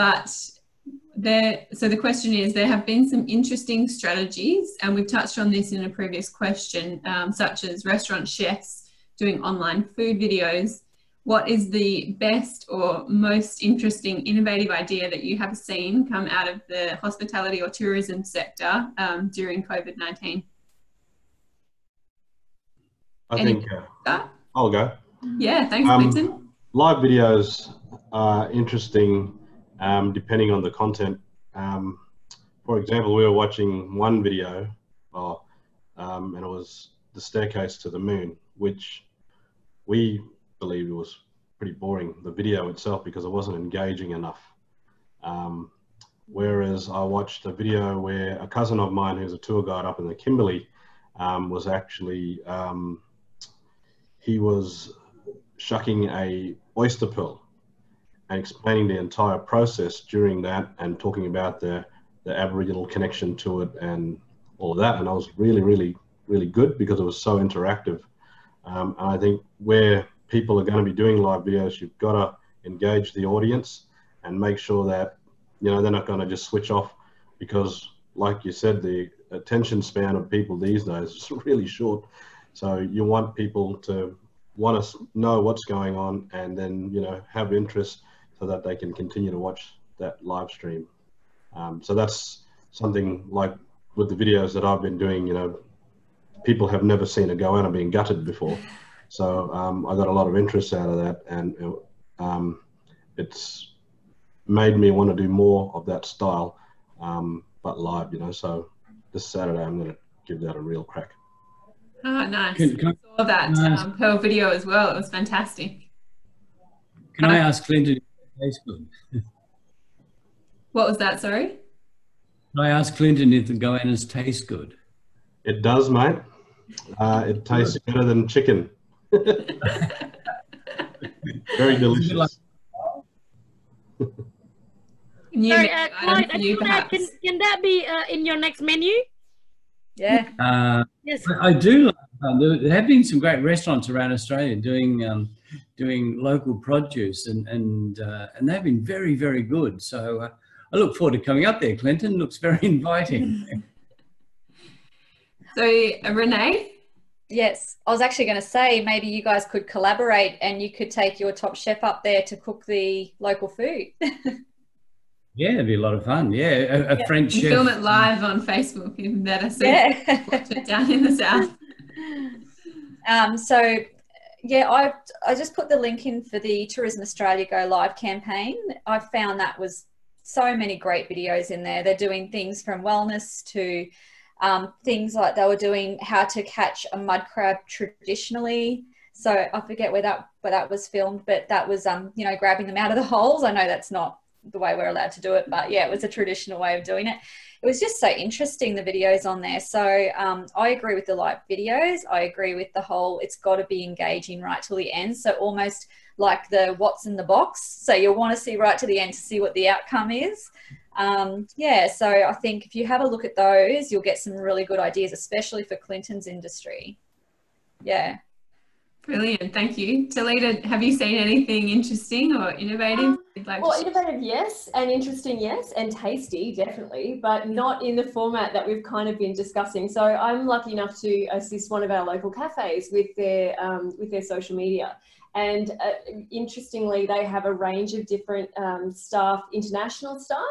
the question is, there have been some interesting strategies, and we've touched on this in a previous question, such as restaurant chefs doing online food videos. What is the best or most interesting, innovative idea that you have seen come out of the hospitality or tourism sector during COVID-19? I think I'll go. Yeah, thanks, Clinton. Live videos are interesting depending on the content. For example, we were watching one video and it was the staircase to the moon, which we believed was pretty boring, the video itself, because it wasn't engaging enough. Whereas I watched a video where a cousin of mine who's a tour guide up in the Kimberley was actually, he was shucking a oyster pearl, and explaining the entire process during that and talking about the Aboriginal connection to it and all of that. And I was really, really, really good because it was so interactive. And I think where people are going to be doing live videos, you've got to engage the audience and make sure that, you know, they're not going to just switch off, because like you said, the attention span of people these days is really short. So you want people to want to know what's going on and then, you know, have interest so that they can continue to watch that live stream. So that's something like with the videos that I've been doing, you know, people have never seen a goanna being gutted before. So I got a lot of interest out of that, and it's made me want to do more of that style, but live, you know. So this Saturday I'm going to give that a real crack. Oh, nice. I saw that Pearl video as well. It was fantastic. Can I ask Clinton if it tastes good? What was that, sorry? Can I ask Clinton if the goannas taste good? It does, mate. It tastes better than chicken. Very delicious. Sorry, Clyde, can that be in your next menu? Yeah. Yes. I do like there have been some great restaurants around Australia doing local produce, and they've been very, very good. So I look forward to coming up there. Clinton looks very inviting. So Renee? Yes, I was actually going to say maybe you guys could collaborate and you could take your top chef up there to cook the local food. Yeah, it'd be a lot of fun. Yeah, a French chef. Film it live on Facebook, even better. So yeah. watch it down in the south. So yeah, I just put the link in for the Tourism Australia Go Live campaign. I found that was so many great videos in there. They're doing things from wellness to things like they were doing how to catch a mud crab traditionally. So I forget where that was filmed, but that was you know, grabbing them out of the holes. I know that's not the way we're allowed to do it, but yeah, it was a traditional way of doing it. It was just so interesting, the videos on there. So I agree with the live videos. I agree with the whole, it's got to be engaging right till the end. So almost like the what's in the box. So you'll want to see right to the end to see what the outcome is. Yeah, so I think if you have a look at those, you'll get some really good ideas, especially for Clinton's industry. Yeah. Brilliant, thank you. Talita, have you seen anything interesting or innovative? Well, innovative, yes, and interesting, yes, and tasty, definitely, but not in the format that we've kind of been discussing. So I'm lucky enough to assist one of our local cafes with their social media. And interestingly, they have a range of different staff, international staff.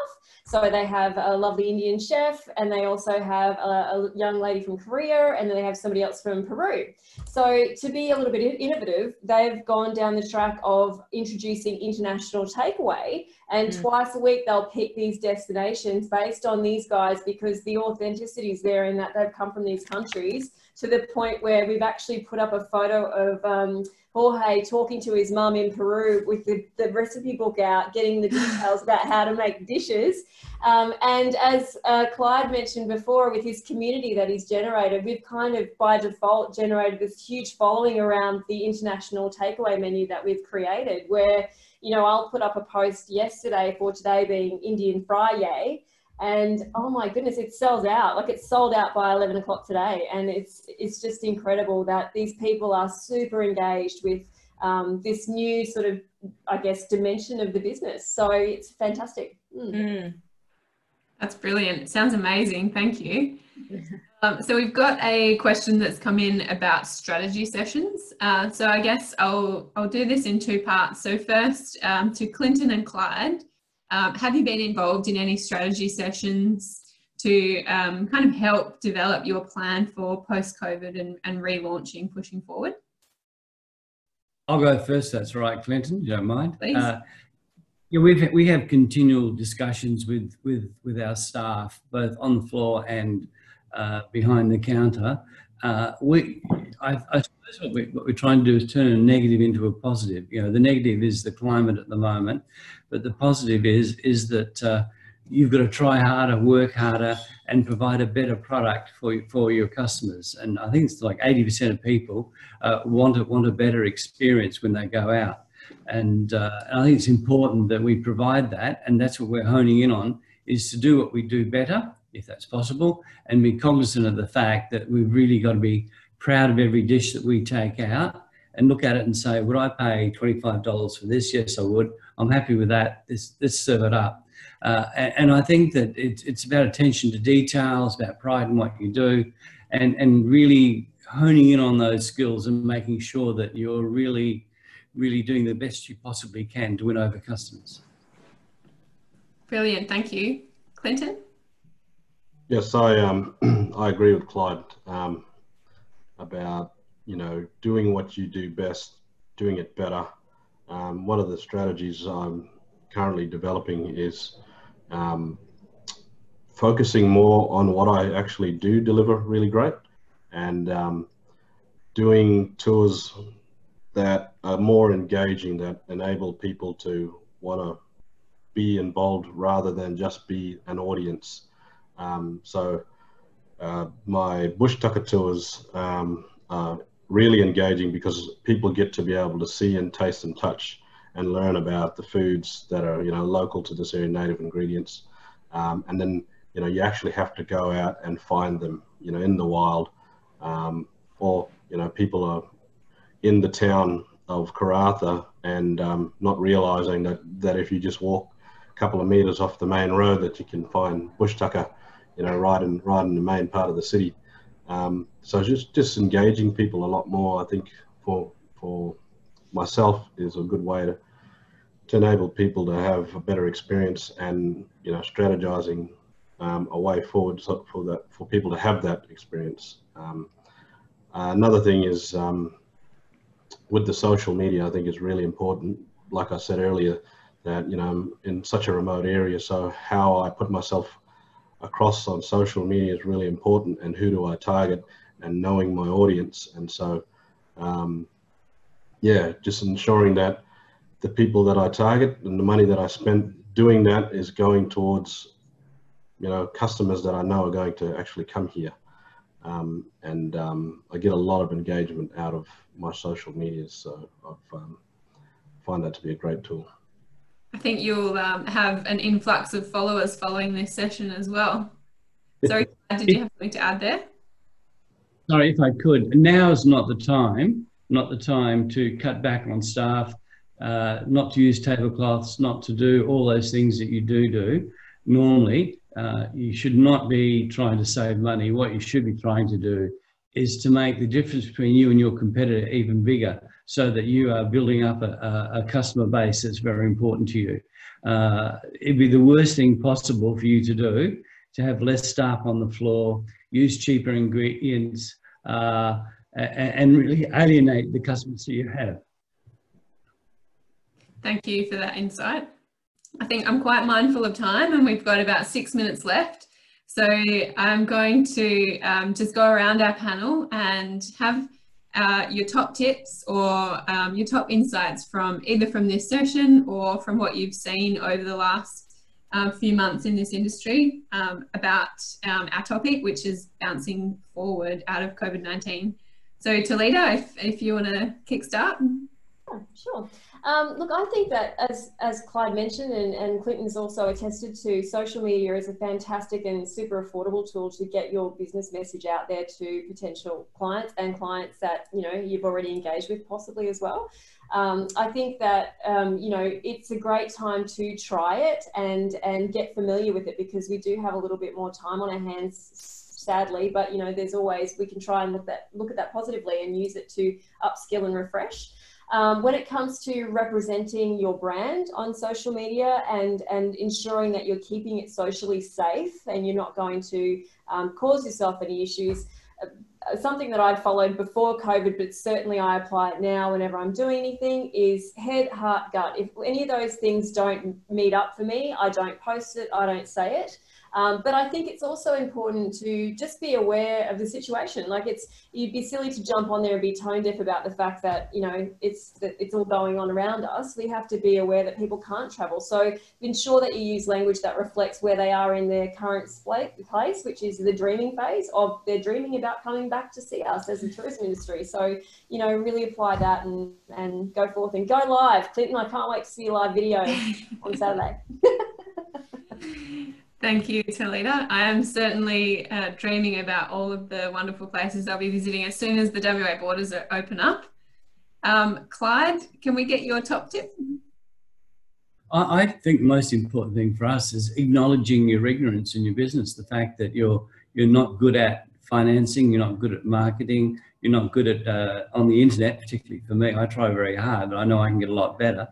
So they have a lovely Indian chef, and they also have a young lady from Korea, and then they have somebody else from Peru. So to be a little bit innovative, they've gone down the track of introducing international takeaway, and twice a week they'll pick these destinations based on these guys, because the authenticity is there in that they've come from these countries, to the point where we've actually put up a photo of Jorge talking to his mum in Peru with the recipe book out, getting the details about how to make dishes. And as Clyde mentioned before, with his community that he's generated, we've kind of by default generated this huge following around the international takeaway menu that we've created, where, you know, I'll put up a post yesterday for today being Indian Friday, and oh my goodness, it sells out. Like, it's sold out by 11 o'clock today. And it's just incredible that these people are super engaged with this new sort of, I guess, dimension of the business. So it's fantastic. That's brilliant. It sounds amazing. Thank you. So we've got a question that's come in about strategy sessions. So I guess I'll do this in two parts. So first, to Clinton and Clyde, have you been involved in any strategy sessions to kind of help develop your plan for post-COVID and relaunching, pushing forward? I'll go first. That's all right, Clinton. You don't mind? Please. Yeah, we have continual discussions with our staff, both on the floor and behind the counter. I suppose what we're trying to do is turn a negative into a positive. You know, the negative is the climate at the moment, but the positive is that you've got to try harder, work harder, and provide a better product for your customers. And I think it's like 80% of people want a better experience when they go out. And I think it's important that we provide that, and that's what we're honing in on, is to do what we do better, if that's possible, and be cognizant of the fact that we've really got to be proud of every dish that we take out and look at it and say, would I pay $25 for this? Yes, I would. I'm happy with that. Let's serve it up. And I think that it's about attention to detail, it's about pride in what you do, and really honing in on those skills and making sure that you're really doing the best you possibly can to win over customers. Brilliant, thank you. Clinton? Yes, I agree with Clyde about, you know, doing what you do best, doing it better. One of the strategies I'm currently developing is focusing more on what I actually do deliver really great, and doing tours that are more engaging, that enable people to want to be involved rather than just be an audience. So my bush tucker tours are really engaging because people get to be able to see and taste and touch and learn about the foods that are, you know, local to this area, native ingredients. And then, you know, you actually have to go out and find them, you know, in the wild, or, you know, people are in the town of Karratha and not realizing that if you just walk a couple of meters off the main road, that you can find bush tucker, you know, right in the main part of the city. So just engaging people a lot more, I think, for myself, is a good way to enable people to have a better experience, and, you know, strategizing a way forward for people to have that experience. Another thing is with the social media, I think is really important. Like I said earlier, that, you know, I'm in such a remote area, so how I put myself across on social media is really important, and who do I target, and knowing my audience. And so yeah, just ensuring that the people that I target and the money that I spend doing that is going towards, you know, customers that I know are going to actually come here. And I get a lot of engagement out of my social media, so I find that to be a great tool. I think you'll have an influx of followers following this session as well. Sorry, did you have something to add there? Sorry, if I could. Now is not the time to cut back on staff, not to use tablecloths, not to do all those things that you do normally. You should not be trying to save money. What you should be trying to do is to make the difference between you and your competitor even bigger, so that you are building up a customer base that's very important to you. It'd be the worst thing possible for you to do, to have less staff on the floor, use cheaper ingredients, and really alienate the customers that you have. Thank you for that insight. I think I'm quite mindful of time, and we've got about 6 minutes left. So I'm going to just go around our panel and have your top tips or your top insights from either from this session or from what you've seen over the last few months in this industry about our topic, which is bouncing forward out of COVID-19. So Talita, if you want to kickstart. Sure. Look, I think that as Clyde mentioned, and Clinton's also attested to, social media is a fantastic and super affordable tool to get your business message out there to potential clients, and clients that, you know, you've already engaged with possibly as well. I think that, you know, it's a great time to try it and get familiar with it, because we do have a little bit more time on our hands, sadly, but, you know, there's always, we can try and look at that positively and use it to upskill and refresh. When it comes to representing your brand on social media and ensuring that you're keeping it socially safe and you're not going to cause yourself any issues, something that I followed before COVID, but certainly I apply it now whenever I'm doing anything, is head, heart, gut. If any of those things don't meet up for me, I don't post it, I don't say it. But I think it's also important to just be aware of the situation. Like you'd be silly to jump on there and be tone deaf about the fact that, you know, it's all going on around us. We have to be aware that people can't travel. So ensure that you use language that reflects where they are in their current place, which is the dreaming phase of they're dreaming about coming back to see us as a tourism industry. So, you know, really apply that and go forth and go live. Clinton, I can't wait to see your live video on Saturday. Thank you, Talita. I am certainly dreaming about all of the wonderful places I'll be visiting as soon as the WA borders open up. Clyde, can we get your top tip? I think the most important thing for us is acknowledging your ignorance in your business, the fact that you're not good at financing, you're not good at marketing, you're not good at on the internet, particularly for me. I try very hard, but I know I can get a lot better.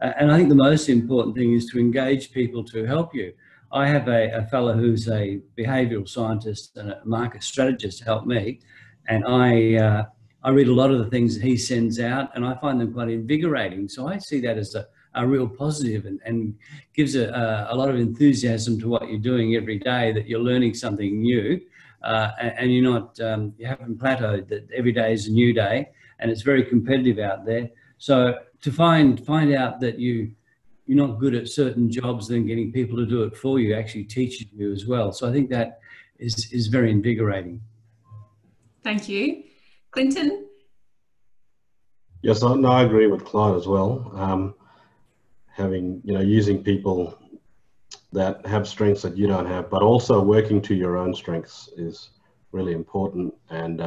And I think the most important thing is to engage people to help you. I have a fellow who's a behavioural scientist and a market strategist to help me, and I read a lot of the things that he sends out, and I find them quite invigorating. So I see that as a real positive and gives a lot of enthusiasm to what you're doing every day, that you're learning something new, and you're not, you haven't plateaued, that every day is a new day, and it's very competitive out there. So to find out that you're not good at certain jobs, then getting people to do it for you actually teaches you as well. So I think that is very invigorating. Thank you. Clinton? Yes, I agree with Clyde as well. Using people that have strengths that you don't have, but also working to your own strengths is really important. And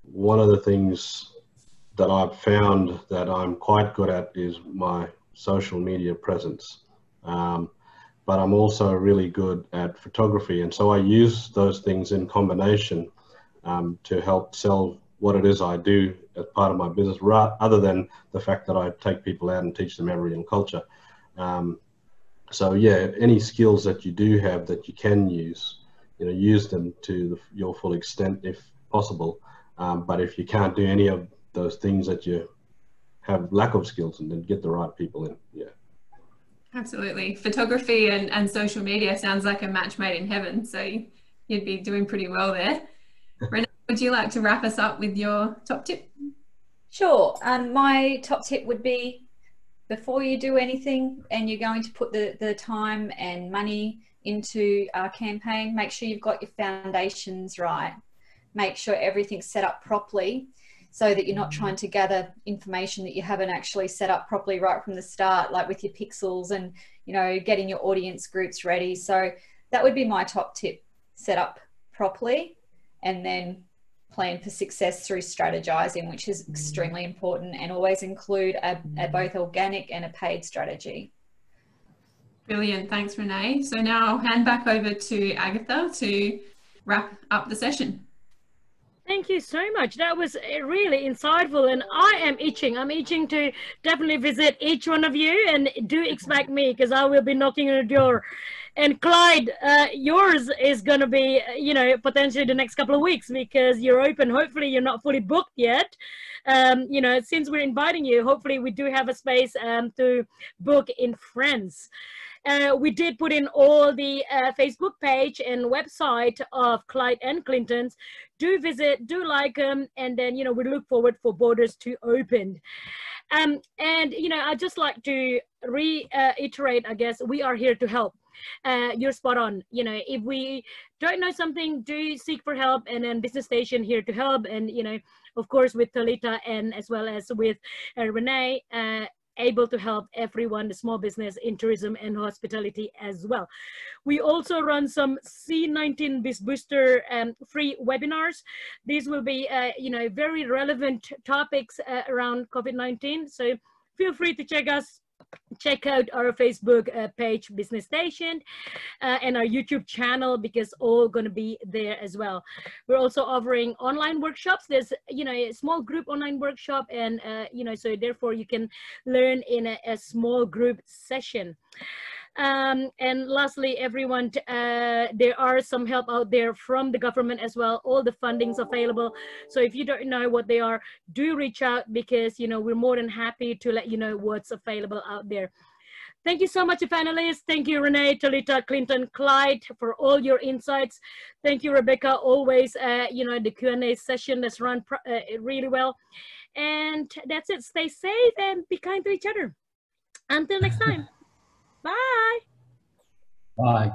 one of the things that I've found that I'm quite good at is my social media presence. But I'm also really good at photography. And so I use those things in combination to help sell what it is I do as part of my business, other than the fact that I take people out and teach them Aboriginal culture. So yeah, any skills that you do have that you can use, use them to your full extent if possible. But if you can't do any of those things that you have lack of skills in, then get the right people in. Yeah. Absolutely. Photography and social media sounds like a match made in heaven. So you'd be doing pretty well there. Renee, would you like to wrap us up with your top tip? Sure. My top tip would be, before you do anything and you're going to put the time and money into our campaign, make sure you've got your foundations right. Make sure everything's set up properly, so that you're not trying to gather information that you haven't actually set up properly right from the start, like with your pixels and, getting your audience groups ready. So that would be my top tip: set up properly and then plan for success through strategizing, which is extremely important, and always include a both organic and a paid strategy. Brilliant. Thanks, Renee. So now I'll hand back over to Agatha to wrap up the session. Thank you so much. That was really insightful, and I am itching. I'm itching to definitely visit each one of you, and do expect me, because I will be knocking on the door. And Clyde, yours is going to be, potentially the next couple of weeks, because you're open. Hopefully you're not fully booked yet. Since we're inviting you, hopefully we do have a space to book in France. We did put in all the Facebook page and website of Clyde and Clinton's. Do visit, do like them, and then, we look forward for borders to open. I'd just like to reiterate, I guess, we are here to help. You're spot on. If we don't know something, do seek for help, and then Business Station here to help. And, of course, with Talita and as well as with Renee, able to help everyone, the small business in tourism and hospitality as well. We also run some C19 Biz Booster free webinars. These will be, very relevant topics around COVID-19. So feel free to check out our Facebook page, Business Station, and our YouTube channel, because all going to be there as well. We're also offering online workshops. There's, a small group online workshop, and, so therefore you can learn in a small group session. And lastly, everyone, there are some help out there from the government as well. All the funding's available. So if you don't know what they are, do reach out, because, we're more than happy to let you know what's available out there. Thank you so much, panelists. Thank you, Renee, Talita, Clinton, Clyde, for all your insights. Thank you, Rebecca. Always, the Q&A session that's run really well. And that's it. Stay safe and be kind to each other. Until next time. Bye. Bye.